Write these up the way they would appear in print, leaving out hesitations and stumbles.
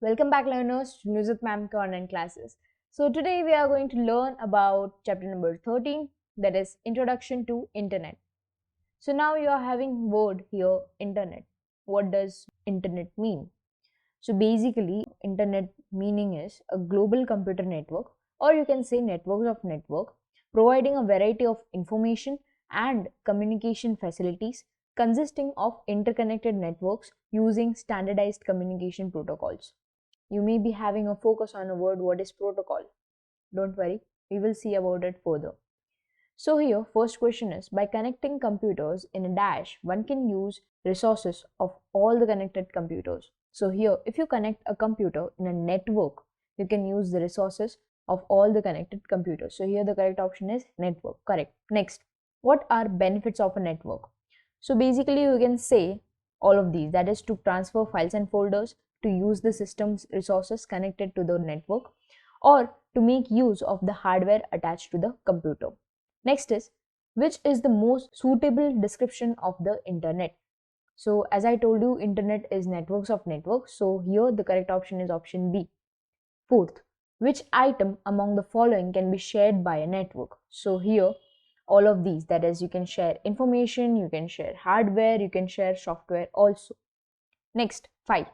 Welcome back learners to News with Ma'am online classes. So today we are going to learn about chapter number 13, that is Introduction to Internet. So now you are having word here, Internet. What does Internet mean? So basically Internet meaning is a global computer network, or you can say networks of network, providing a variety of information and communication facilities consisting of interconnected networks using standardized communication protocols. You may be having a focus on a word, what is protocol? Don't worry, we will see about it further. So here, first question is, by connecting computers in a dash, one can use resources of all the connected computers. So here, if you connect a computer in a network, you can use the resources of all the connected computers. So here the correct option is network, correct. Next, what are benefits of a network? So basically you can say all of these, that is to transfer files and folders, to use the system's resources connected to the network, or to make use of the hardware attached to the computer. Next is, which is the most suitable description of the internet? So as I told you, internet is networks of networks. So here the correct option is option B. Fourth, which item among the following can be shared by a network? So here all of these, that is you can share information, you can share hardware, you can share software also. Next, 5.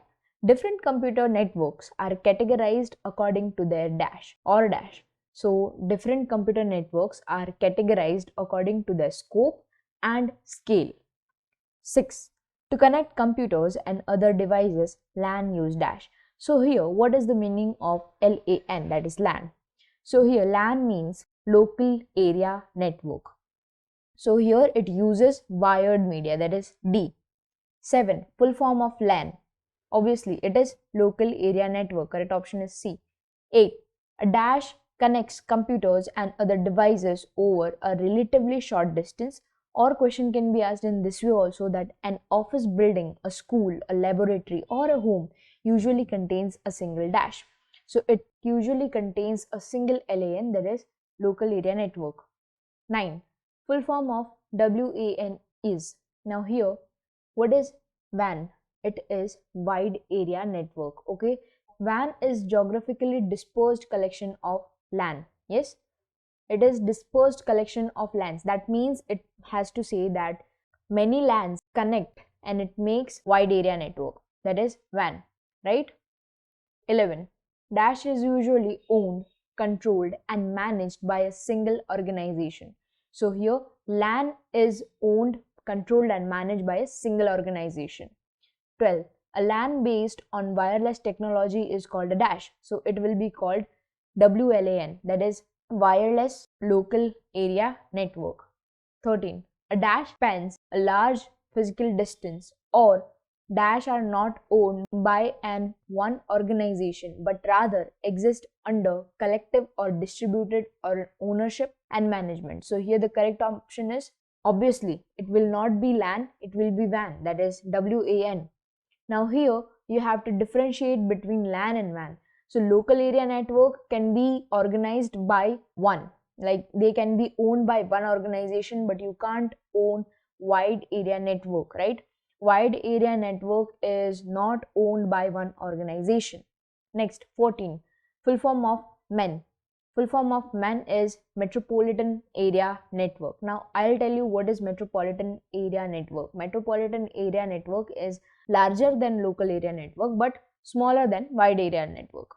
Different computer networks are categorized according to their dash or dash. So different computer networks are categorized according to their scope and scale. 6. To connect computers and other devices, LAN use dash. So here, what is the meaning of LAN, that is LAN? So here LAN means local area network. So here it uses wired media, that is D. 7. Full form of LAN. Obviously, it is local area network. Correct option is C. 8. A dash connects computers and other devices over a relatively short distance. Or question can be asked in this way also, that an office building, a school, a laboratory or a home usually contains a single dash. So it usually contains a single LAN, that is local area network. 9. Full form of WAN is. Now here, what is WAN? It is wide area network. Okay, WAN is geographically dispersed collection of LAN. Yes, it is dispersed collection of LANs. That means it has to say that many LANs connect and it makes wide area network. That is WAN, right? 11. Dash is usually owned, controlled and managed by a single organization. So here LAN is owned, controlled and managed by a single organization. 12. A LAN based on wireless technology is called a dash. So it will be called WLAN, that is wireless local area network. 13. A dash spans a large physical distance, or dash are not owned by an one organization but rather exist under collective or distributed or ownership and management. So here the correct option is, obviously it will not be LAN, it will be WAN, that is WAN. Now here you have to differentiate between LAN and WAN. So local area network can be organized by one, like they can be owned by one organization, but you can't own wide area network, right? Wide area network is not owned by one organization. Next, 14. Full form of MEN. Full form of MEN is Metropolitan Area Network. Now I'll tell you what is Metropolitan Area Network. Metropolitan Area Network is larger than local area network but smaller than wide area network.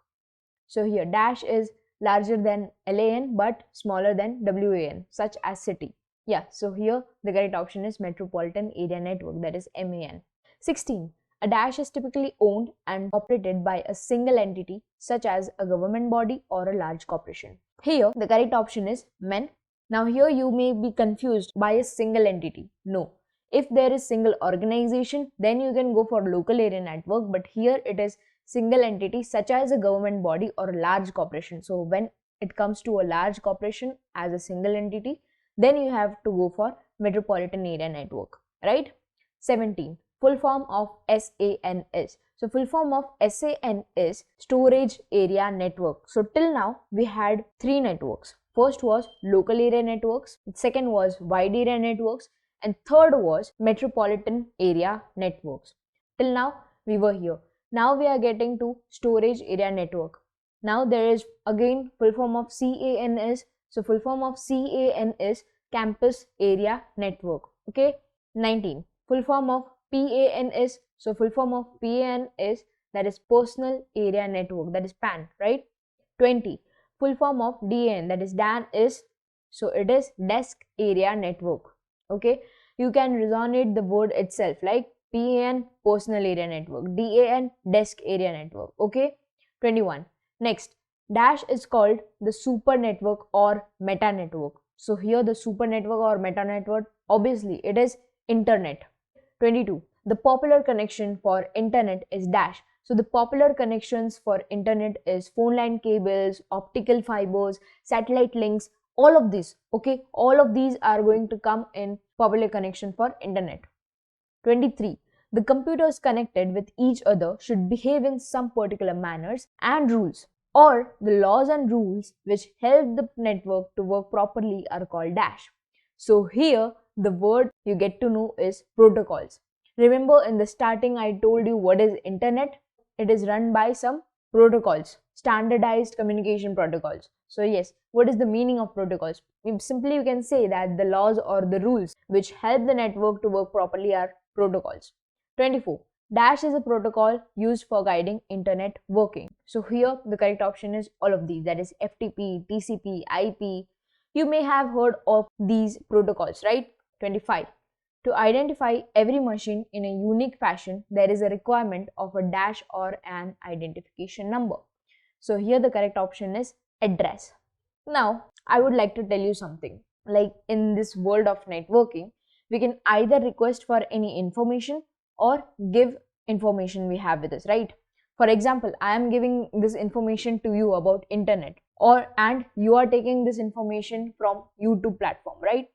So here dash is larger than LAN but smaller than WAN, such as city. Yeah, so here the correct option is Metropolitan Area Network, that is MAN. 16. A dash is typically owned and operated by a single entity such as a government body or a large corporation. Here the correct option is MEN. Now here you may be confused by a single entity. No. If there is single organization, then you can go for local area network, but here it is single entity such as a government body or a large corporation. So when it comes to a large corporation as a single entity, then you have to go for Metropolitan Area Network, right? 17. Full form of SAN is. So full form of SAN is Storage Area Network. So till now we had three networks. First was local area networks, second was wide area networks, and third was metropolitan area networks. Till now we were here. Now we are getting to storage area network. Now there is again full form of CAN is, so full form of CAN is campus area network. Okay. 19. Full form of PAN is, so full form of PAN is, that is personal area network, that is PAN, right? 20. Full form of DAN, that is DAN is, so it is desk area network. Okay. You can resonate the word itself like PAN personal area network, DAN desk area network. Okay. 21. Next, dash is called the super network or meta network. So here the super network or meta network, obviously it is internet. 22. The popular connection for internet is dash. So the popular connections for internet is phone line cables, optical fibers, satellite links, all of these. Okay, all of these are going to come in popular connection for internet. 23. The computers connected with each other should behave in some particular manners and rules, or the laws and rules which help the network to work properly are called dash. So here the word you get to know is protocols. Remember in the starting I told you what is internet? It is run by some protocols, standardized communication protocols. So yes, what is the meaning of protocols? Simply you can say that the laws or the rules which help the network to work properly are protocols. 24. Dash is a protocol used for guiding internet working. So here the correct option is all of these, that is FTP, TCP, IP. You may have heard of these protocols, right? 25. To identify every machine in a unique fashion, there is a requirement of a dash or an identification number. So here the correct option is address. Now, I would like to tell you something. Like in this world of networking, we can either request for any information or give information we have with us, right? For example, I am giving this information to you about internet, and you are taking this information from YouTube platform, right?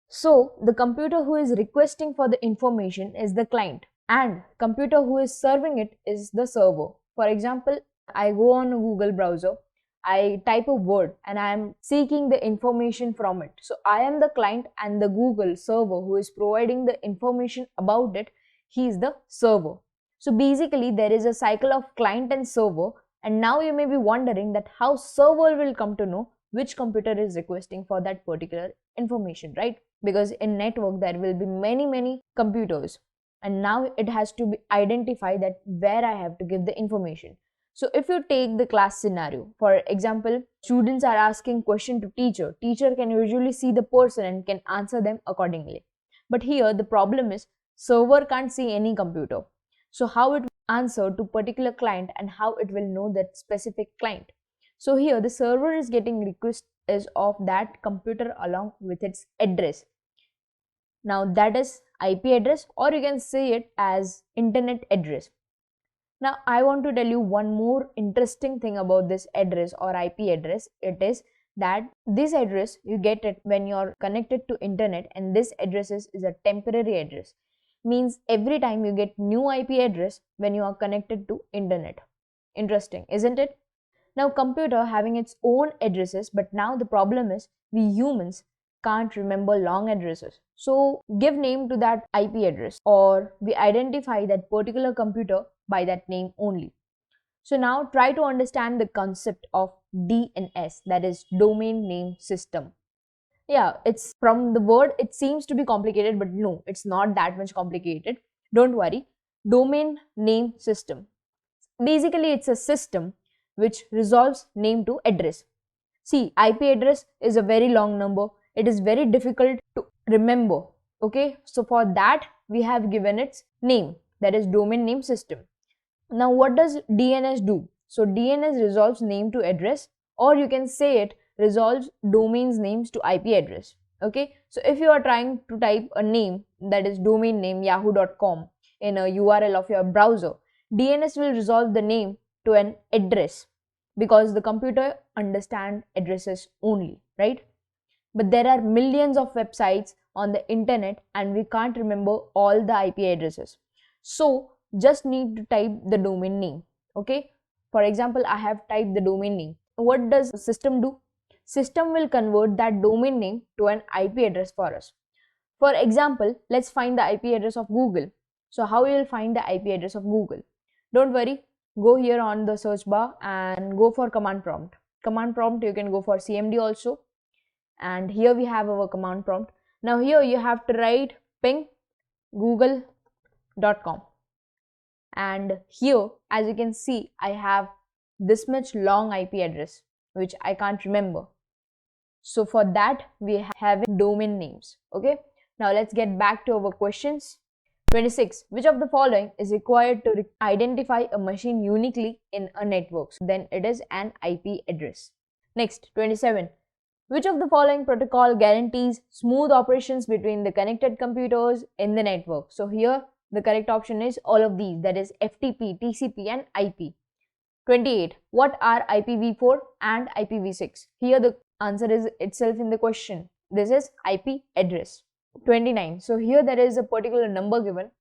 So the computer who is requesting for the information is the client, and computer who is serving it is the server. For example, I go on a Google browser, I type a word and I am seeking the information from it. So I am the client and the Google server who is providing the information about it, he is the server. So basically there is a cycle of client and server, and now you may be wondering that how server will come to know which computer is requesting for that particular information, right? Because in network there will be many computers, and now it has to be identified that where I have to give the information. So if you take the class scenario, for example, students are asking question to teacher. Teacher can usually see the person and can answer them accordingly. But here the problem is server can't see any computer. So how it will answer to particular client and how it will know that specific client. So here the server is getting request is of that computer along with its address. Now that is IP address, or you can say it as internet address. Now I want to tell you one more interesting thing about this address or IP address. It is that this address you get it when you are connected to internet, and this address is a temporary address. Means every time you get new IP address when you are connected to internet. Interesting, isn't it? Now computer having its own addresses, but now the problem is we humans can't remember long addresses. So give name to that IP address, or we identify that particular computer by that name only. So now try to understand the concept of DNS, that is domain name system. Yeah, it's from the word it seems to be complicated, but no, it's not that much complicated. Don't worry. Domain name system. Basically it's a system which resolves name to address. See, IP address is a very long number. It is very difficult to remember. Okay, so for that we have given its name, that is domain name system. Now what does DNS do? So DNS resolves name to address, or you can say it resolves domains names to IP address. Okay, so if you are trying to type a name, that is domain name yahoo.com, in a URL of your browser, DNS will resolve the name to an address because the computer understands addresses only, right? But there are millions of websites on the internet and we can't remember all the IP addresses. So just need to type the domain name. Okay, for example, I have typed the domain name. What does the system do? System will convert that domain name to an IP address for us. For example, let's find the IP address of Google. So how you will find the IP address of Google? Don't worry, go here on the search bar and go for command prompt. Command prompt, you can go for CMD also, and here we have our command prompt. Now here you have to write ping google.com, and here as you can see I have this much long IP address which I can't remember. So for that we have domain names. Okay, now let's get back to our questions. 26. Which of the following is required to identify a machine uniquely in a network? So then it is an IP address. Next, 27. Which of the following protocol guarantees smooth operations between the connected computers in the network? So here the correct option is all of these, that is FTP, TCP and IP. 28. What are IPv4 and IPv6? Here the answer is itself in the question. This is IP address. 29. So here there is a particular number given.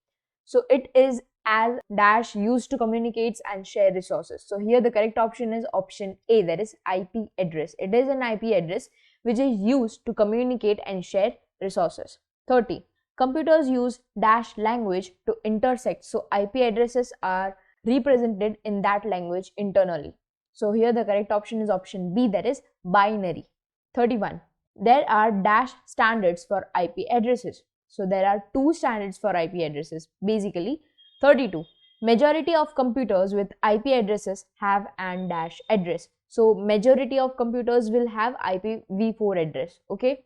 So it is as dash used to communicate and share resources. So here the correct option is option A, that is IP address. It is an IP address which is used to communicate and share resources. 30. Computers use dash language to intersect. So IP addresses are represented in that language internally. So here the correct option is option B, that is binary. 31. There are dash standards for IP addresses. So there are two standards for IP addresses basically. 32. Majority of computers with IP addresses have an dash address. So majority of computers will have IPv4 address. Okay.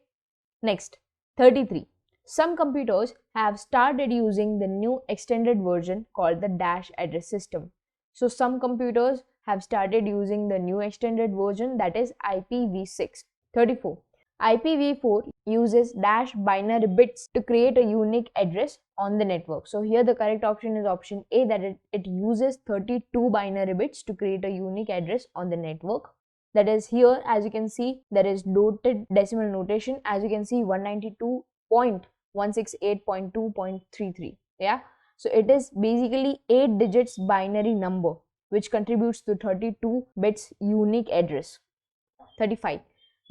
Next, 33. Some computers have started using the new extended version called the dash address system. So some computers have started using the new extended version, that is IPv6. 34. IPv4 uses dash binary bits to create a unique address on the network. So here the correct option is option A, that it uses 32 binary bits to create a unique address on the network. That is here, as you can see, there is dotted decimal notation. As you can see, 192.168.2.33. Yeah, so it is basically 8 digits binary number which contributes to 32 bits unique address. 35.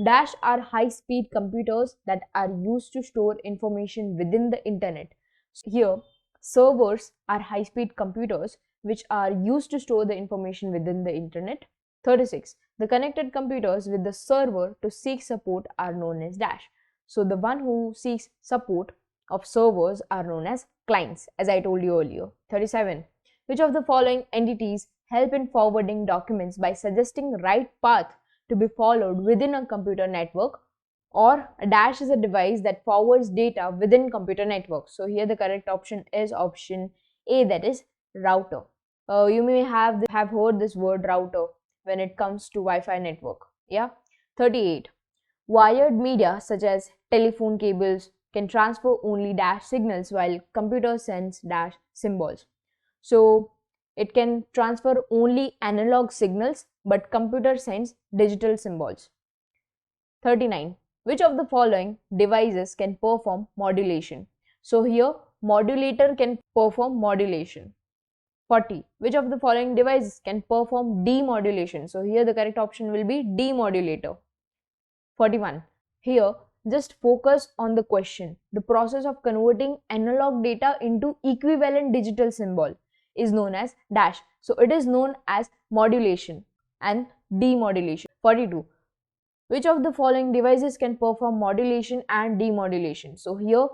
Dash are high-speed computers that are used to store information within the internet. So here, servers are high-speed computers which are used to store the information within the internet. 36. The connected computers with the server to seek support are known as dash. So the one who seeks support of servers are known as clients, as I told you earlier. 37. Which of the following entities help in forwarding documents by suggesting right path to be followed within a computer network? Or a dash is a device that forwards data within computer networks. So here the correct option is option A, that is router. You may have heard this word router when it comes to Wi-Fi network. Yeah. 38. Wired media such as telephone cables can transfer only dash signals while computer sends dash symbols. So it can transfer only analog signals, but computer sends digital symbols. 39. Which of the following devices can perform modulation? So here modulator can perform modulation. 40. Which of the following devices can perform demodulation? So here the correct option will be demodulator. 41. Here just focus on the question. The process of converting analog data into equivalent digital symbol is known as dash. So it is known as modulation and demodulation. 42. Which of the following devices can perform modulation and demodulation? So here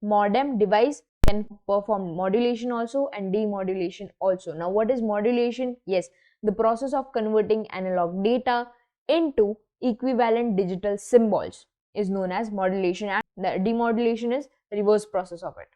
modem device can perform modulation also and demodulation also. Now what is modulation? Yes, the process of converting analog data into equivalent digital symbols is known as modulation, and the demodulation is the reverse process of it.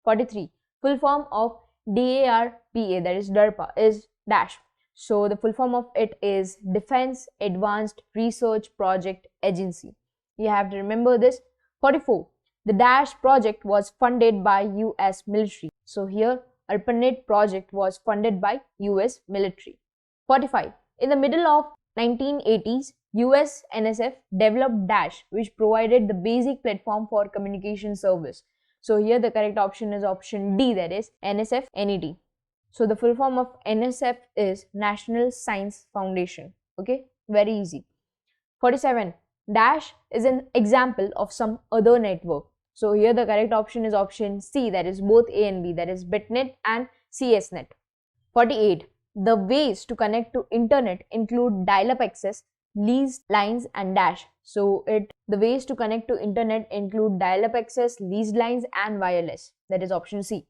43. Full form of DARPA, that is DARPA, is dash. So the full form of it is Defense Advanced Research Project Agency. You have to remember this. 44. The dash project was funded by US military. So here ARPANET project was funded by US military. 45. In the middle of 1980s, US NSF developed dash, which provided the basic platform for communication service. So here the correct option is option D, that is NSFNET. So the full form of NSF is National Science Foundation. Okay, very easy. 47. Dash is an example of some other network. So here the correct option is option C, that is both A and B, that is BITNET and CSNet. 48. The ways to connect to internet include dial-up access, leased lines and dash. So the ways to connect to internet include dial-up access, leased lines and wireless. That is option C.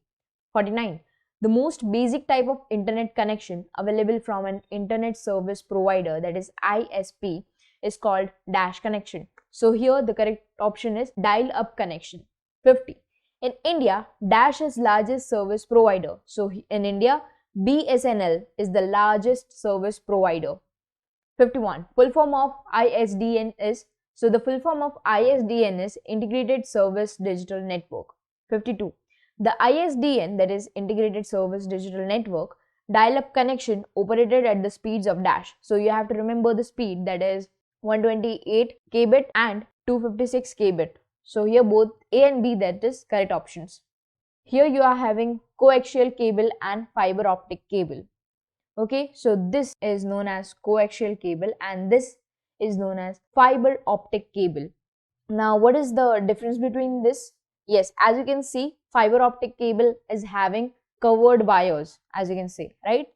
49. The most basic type of internet connection available from an internet service provider, that is ISP, is called dash connection. So here the correct option is dial-up connection. 50. In India, Dash is largest service provider. So in India, BSNL is the largest service provider. 51. Full form of ISDN is, so the full form of ISDN is Integrated Service Digital Network. 52. The ISDN, that is Integrated Service Digital Network, dial-up connection operated at the speeds of Dash. So you have to remember the speed, that is 128 kbit and 256 kbit. So here both A and B, that is correct options. Here you are having coaxial cable and fiber optic cable. Okay, so this is known as coaxial cable and this is known as fiber optic cable. Now what is the difference between this? Yes, as you can see, fiber optic cable is having covered wires, as you can see, right?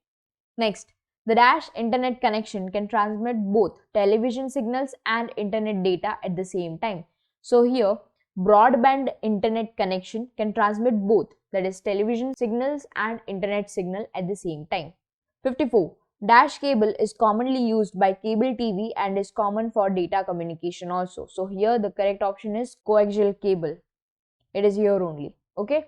Next, the Dash internet connection can transmit both television signals and internet data at the same time. So here, broadband internet connection can transmit both, that is television signals and internet signal at the same time. 54. Dash cable is commonly used by cable TV and is common for data communication also. So here the correct option is coaxial cable. It is here only. Okay.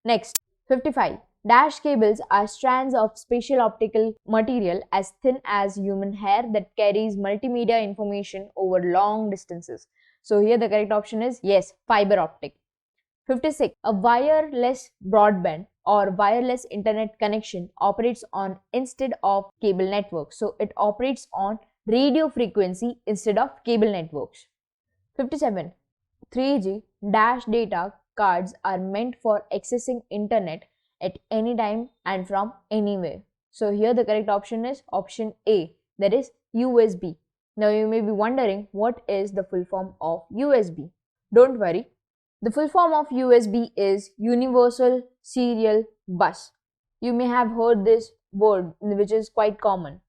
Next, 55. Dash cables are strands of special optical material as thin as human hair that carries multimedia information over long distances. So here the correct option is yes, fiber optic. 56. A wireless broadband or wireless internet connection operates on instead of cable networks. So it operates on radio frequency instead of cable networks. 57. 3G dash data cards are meant for accessing internet at any time and from anywhere. So here the correct option is option A, that is USB. Now you may be wondering what is the full form of USB. Don't worry. The full form of USB is Universal Serial Bus. You may have heard this word, which is quite common.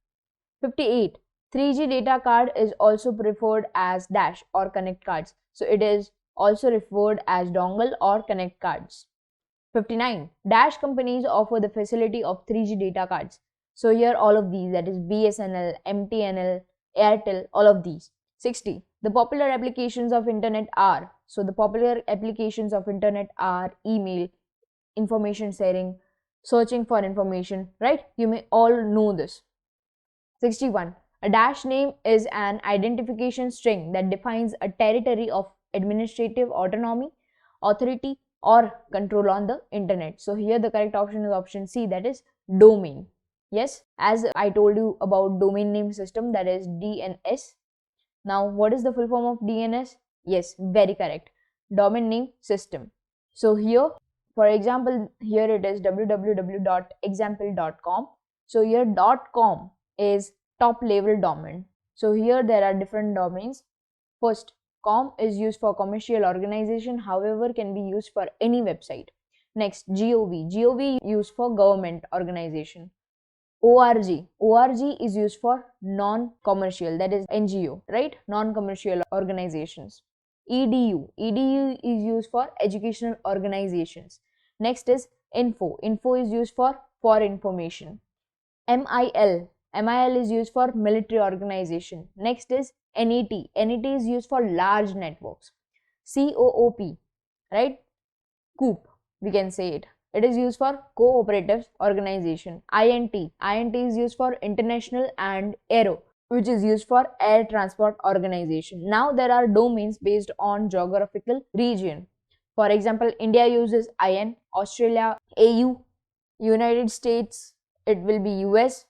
58. 3G data card is also referred as dash or connect cards. So it is also referred as dongle or connect cards. 59. Dash companies offer the facility of 3G data cards. So here all of these, that is BSNL, MTNL, Airtel, all of these. 60. The popular applications of internet are, so the popular applications of internet are email, information sharing, searching for information, right? You may all know this. 61. A dash name is an identification string that defines a territory of administrative autonomy, authority or control on the internet. So here the correct option is option C, that is domain. Yes, as I told you about domain name system, that is DNS. Now what is the full form of DNS? Yes, very correct. Domain name system. So here, for example, here it is www.example.com. So here .com is top level domain. So here there are different domains. First, com is used for commercial organization, however can be used for any website. Next, gov used for government organization. org is used for non-commercial, that is NGO, right? Non-commercial organizations. edu is used for educational organizations. Next is info is used for information. mil is used for military organization. Next is NET is used for large networks. COOP, right? Coop, we can say it. It is used for co-operative organization. INT is used for international, and aero, which is used for air transport organization. Now there are domains based on geographical region. For example, India uses IN, Australia AU, United States it will be US,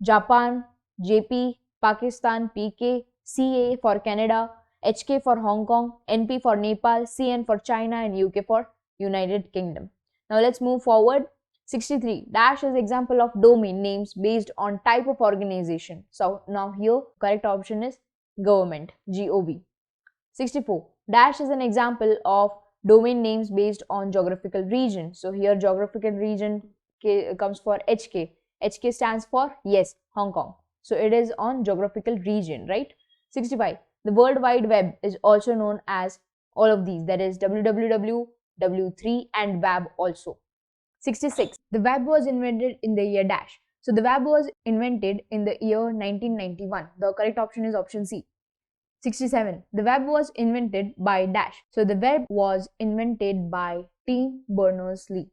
Japan JP, Pakistan PK, CA for Canada, HK for Hong Kong, NP for Nepal, CN for China and UK for United Kingdom. Now let's move forward. 63. Dash is example of domain names based on type of organization. So now here correct option is government, GOV. 64. Dash is an example of domain names based on geographical region. So here geographical region comes for HK. HK stands for yes, Hong Kong. So it is on geographical region, right? 65. The World Wide Web is also known as all of these, that is www, W3 and web also. 66. The web was invented in the year dash. So the web was invented in the year 1991. The correct option is option C. 67. The web was invented by dash. So the web was invented by Tim Berners-Lee.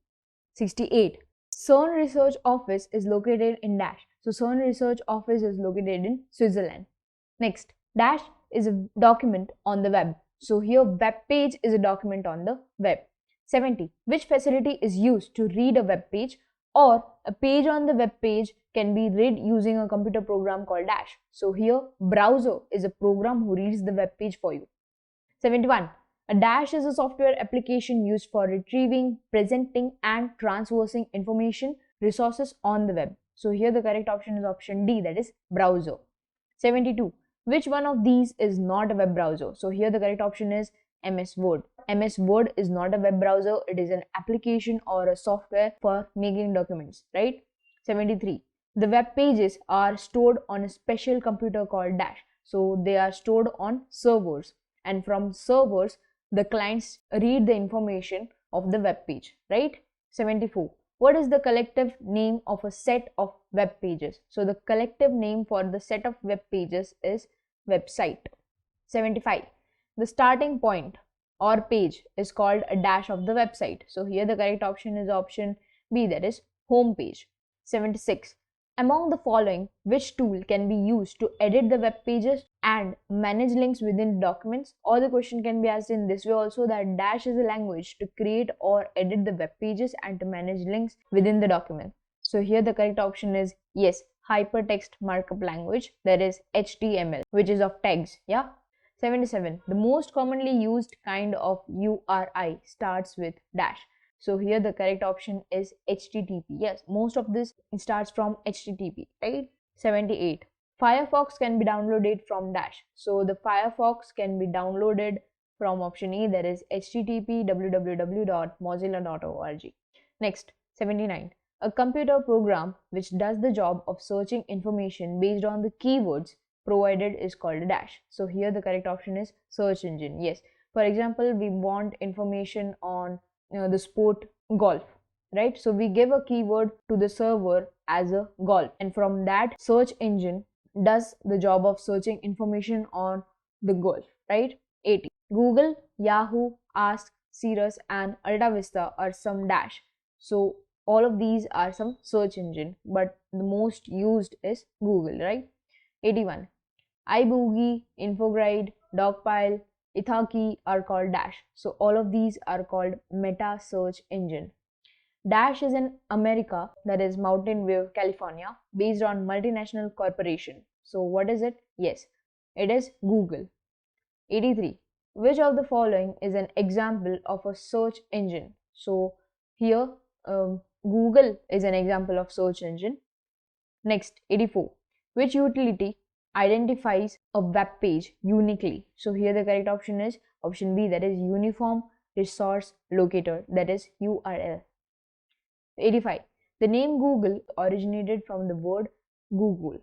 68. CERN Research Office is located in dash. So CERN Research Office is located in Switzerland. Next, dash is a document on the web. So here web page is a document on the web. 70. Which facility is used to read a web page, or a page on the web page can be read using a computer program called dash. So here browser is a program who reads the web page for you. 71. A dash is a software application used for retrieving, presenting and transversing information resources on the web. So here the correct option is option D, that is browser. 72. Which one of these is not a web browser? So here the correct option is MS Word. MS Word is not a web browser, it is an application or a software for making documents, right? 73. The web pages are stored on a special computer called dash. So they are stored on servers, and from servers the clients read the information of the web page, right? 74. What is the collective name of a set of web pages? So the collective name for the set of web pages is website. 75. The starting point or page is called a dash of the website. So here the correct option is option B, that is home page. 76. Among the following, which tool can be used to edit the web pages and manage links within documents? Or the question can be asked in this way also, that dash is a language to create or edit the web pages and to manage links within the document. So here the correct option is yes, hypertext markup language, that is HTML, which is of tags. Yeah. 77. The most commonly used kind of URI starts with dash. So here the correct option is HTTP. Yes, most of this starts from HTTP, right? 78. Firefox can be downloaded from dash. So the Firefox can be downloaded from option E, that is http www.mozilla.org. Next, 79. A computer program which does the job of searching information based on the keywords provided is called a dash. So here the correct option is search engine. Yes, for example, we want information on the sport golf, right? So we give a keyword to the server as a golf, and from that search engine does the job of searching information on the golf, right? 80. Google, Yahoo, Ask, Cirrus and Alta Vista are some dash. So all of these are some search engine, but the most used is Google, right? 81. iBoogie, InfoGrid, Dogpile, Ithaki are called dash. So all of these are called meta search engine. Dash is in America, that is Mountain View, California, based on multinational corporation. So what is it? Yes, it is Google. 83. Which of the following is an example of a search engine? So here Google is an example of search engine. Next, 84. Which utility identifies a web page uniquely? So here the correct option is option B, that is Uniform Resource Locator, that is URL. 85. The name Google originated from the word Google.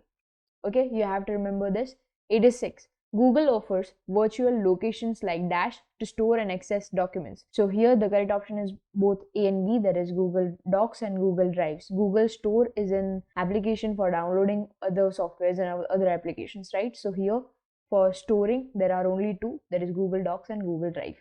Okay, you have to remember this. 86. Google offers virtual locations like dash to store and access documents. So here the correct option is both A and B, that is Google Docs and Google Drives. Google Store is an application for downloading other softwares and other applications, right? So here for storing there are only two, that is Google Docs and Google Drive.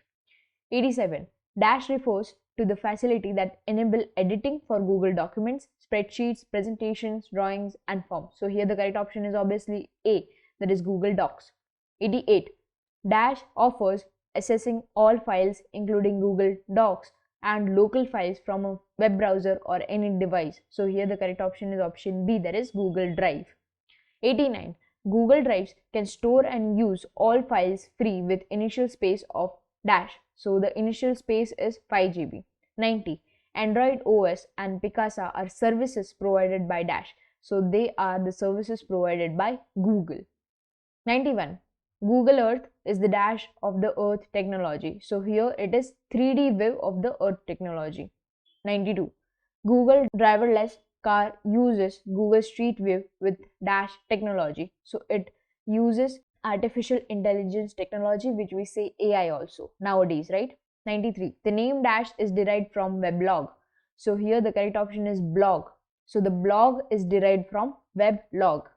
87. Dash refers to the facility that enable editing for Google documents, spreadsheets, presentations, drawings and forms. So here the correct option is obviously A, that is Google Docs. 88. Dash offers accessing all files including Google Docs and local files from a web browser or any device. So here the correct option is option B, that is Google Drive. 89. Google Drives can store and use all files free with initial space of dash. So the initial space is 5 GB. 90. Android OS and Picasa are services provided by dash. So they are the services provided by Google. 91. Google Earth is the dash of the Earth technology. So here it is 3D view of the Earth technology. 92. Google driverless car uses Google Street View with dash technology. So it uses artificial intelligence technology, which we say AI also nowadays, right? 93. The name dash is derived from weblog. So here the correct option is blog. So the blog is derived from weblog.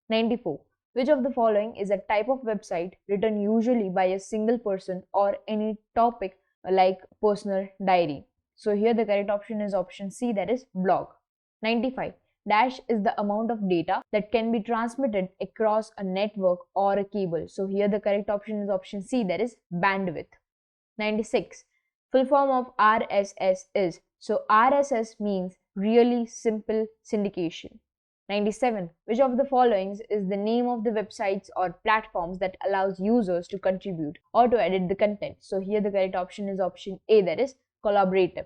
94. Which of the following is a type of website written usually by a single person or any topic like personal diary? So here the correct option is option C, that is blog. 95. Dash is the amount of data that can be transmitted across a network or a cable. So here the correct option is option C, that is bandwidth. 96. Full form of RSS is. So RSS means really simple syndication. 97. Which of the following is the name of the websites or platforms that allows users to contribute or to edit the content? So here the correct option is option A, that is collaborative.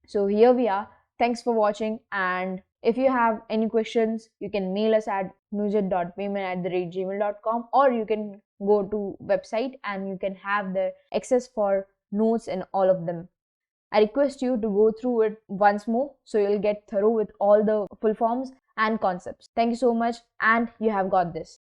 So here we are. Thanks for watching, and if you have any questions, you can mail us at nujat.payment@gmail.com, or you can go to website and you can have the access for notes and all of them. I request you to go through it once more so you'll get thorough with all the full forms and concepts. Thank you so much, and you have got this.